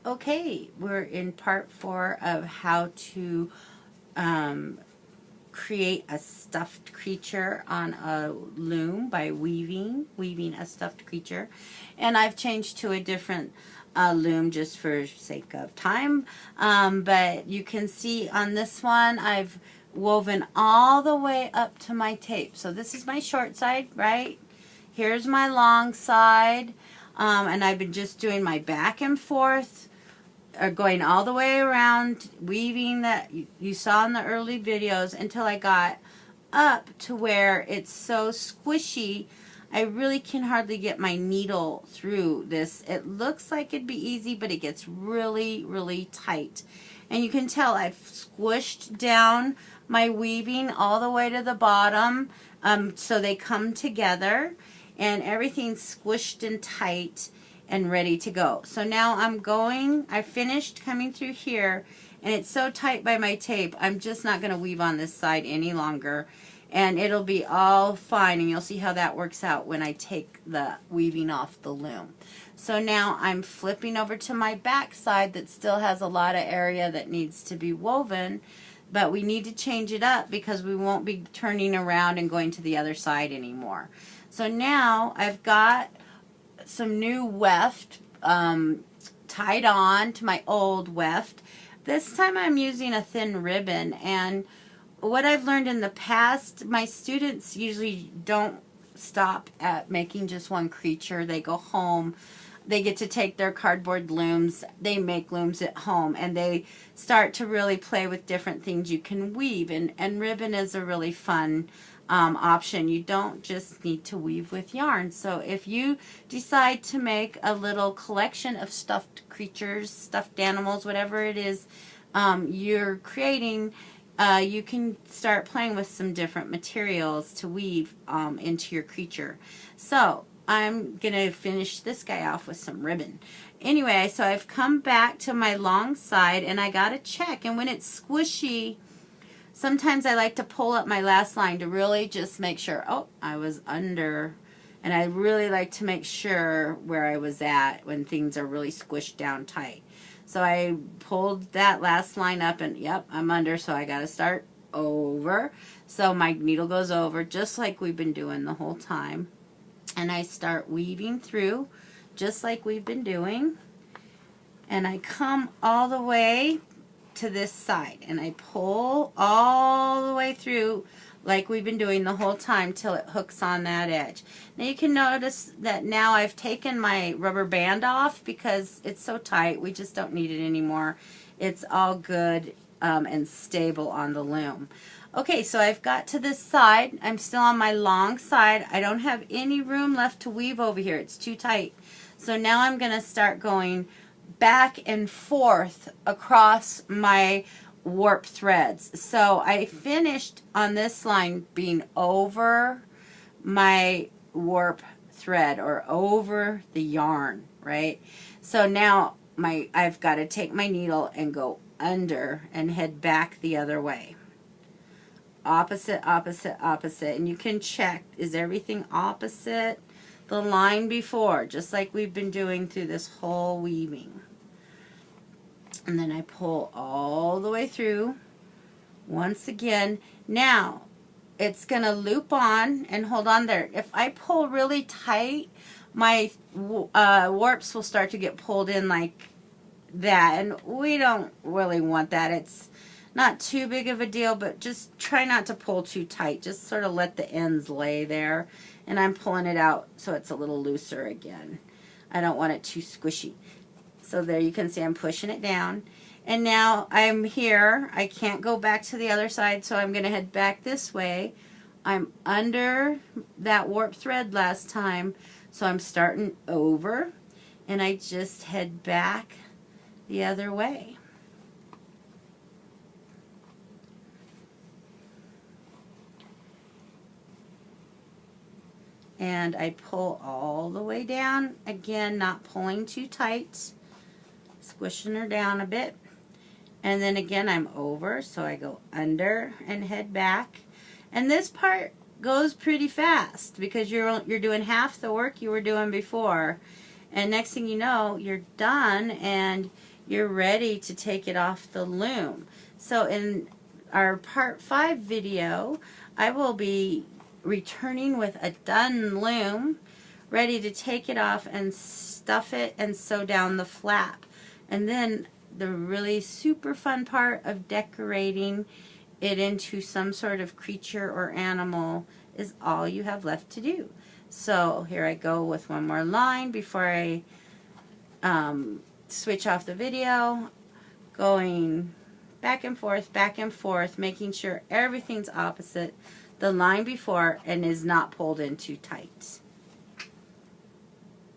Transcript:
Okay, we're in part 4 of how to create a stuffed creature on a loom by weaving a stuffed creature. And I've changed to a different loom just for sake of time. But you can see on this one, I've woven all the way up to my tape. So this is my short side, right? Here's my long side. And I've been just doing my back and forth, going all the way around, weaving that you saw in the early videos until I got up to where it's so squishy I really can hardly get my needle through this. It looks like it'd be easy, but it gets really, really tight. And you can tell I've squished down my weaving all the way to the bottom, so they come together and everything's squished and tight and ready to go. So now I finished coming through here, and it's so tight by my tape, I'm just not going to weave on this side any longer. And it'll be all fine, and you'll see how that works out when I take the weaving off the loom. So now I'm flipping over to my back side that still has a lot of area that needs to be woven, but we need to change it up because we won't be turning around and going to the other side anymore. So now I've got some new weft tied on to my old weft. This time I'm using a thin ribbon, and what I've learned in the past, my students usually don't stop at making just one creature. They go home, they get to take their cardboard looms, they make looms at home, and they start to really play with different things you can weave, and ribbon is a really fun option. You don't just need to weave with yarn. So if you decide to make a little collection of stuffed creatures, stuffed animals, whatever it is you're creating, you can start playing with some different materials to weave into your creature. So I'm going to finish this guy off with some ribbon. Anyway, so I've come back to my long side, and I got to check. And when it's squishy, sometimes I like to pull up my last line to really just make sure, oh, I was under. And I really like to make sure where I was at when things are really squished down tight. So I pulled that last line up, and yep, I'm under, so I got to start over. So my needle goes over just like we've been doing the whole time. And I start weaving through just like we've been doing. And I come all the way to this side, and I pull all the way through like we've been doing the whole time till it hooks on that edge. Now you can notice that now I've taken my rubber band off because it's so tight. We just don't need it anymore. It's all good and stable on the loom. Okay, so I've got to this side. I'm still on my long side. I don't have any room left to weave over here. It's too tight. So now I'm going to start going back and forth across my warp threads. So I finished on this line being over my warp thread or over the yarn, right? So now I've got to take my needle and go under and head back the other way. Opposite, opposite, opposite. And you can check, is everything opposite the line before, just like we've been doing through this whole weaving. And then I pull all the way through once again. Now it's going to loop on and hold on there. If I pull really tight, my warps will start to get pulled in like that, and we don't really want that. It's not too big of a deal, but just try not to pull too tight. Just sort of let the ends lay there, and I'm pulling it out so it's a little looser again. I don't want it too squishy. So there you can see I'm pushing it down. And now I'm here. I can't go back to the other side, so I'm going to head back this way. I'm under that warp thread last time, so I'm starting over. And I just head back the other way. And I pull all the way down. Again, not pulling too tight. Squishing her down a bit. And then again I'm over, so I go under and head back. And this part goes pretty fast because you're doing half the work you were doing before. And next thing you know, you're done and you're ready to take it off the loom. So in our part 5 video, I will be returning with a done loom, ready to take it off and stuff it and sew down the flap. And then the really super fun part of decorating it into some sort of creature or animal is all you have left to do. So here I go with one more line before I switch off the video, going back and forth, making sure everything's opposite the line before and is not pulled in too tight.